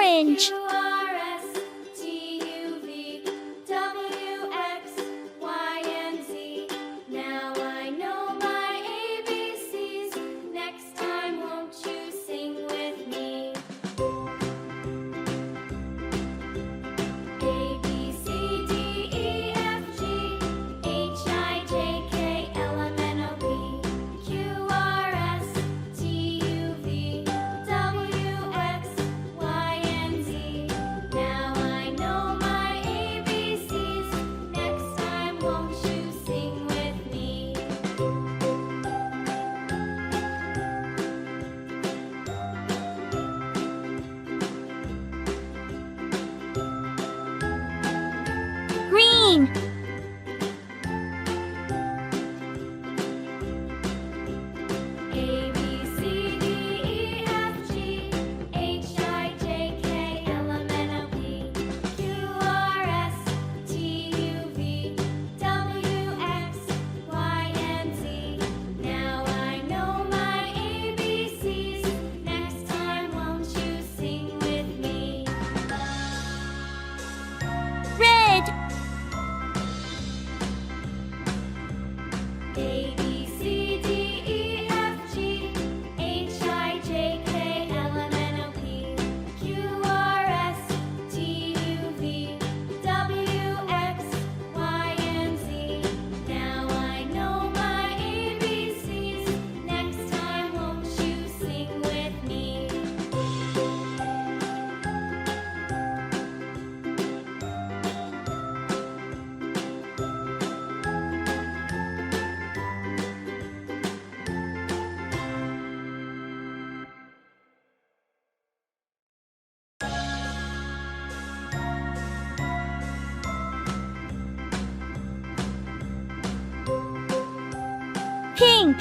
Orange. Now I know my ABCs. Next time, won't you sing with me? A, B, C, D, E, F, G, H, I, J, K, L, M, N, O, P, Q, R, S, T, U, V, W, X, Y, and Z. Now I know my ABCs. Next time, won't you sing with me? Green. A, B, C, D, E, F, G, H, I, J, K, L, M, N, O, P, Q, R, S, T, U, V, W, X, Y, and Z. Now I know my ABCs. Next time, won't you sing with me? Red. A, B, C, D, E, F, G, H, I, J, K, L, M, N, O, P, Q, R, S, T, U, V, W, X, Y, and Z. Now I know my ABCs. Next time, won't you sing with me? Pink.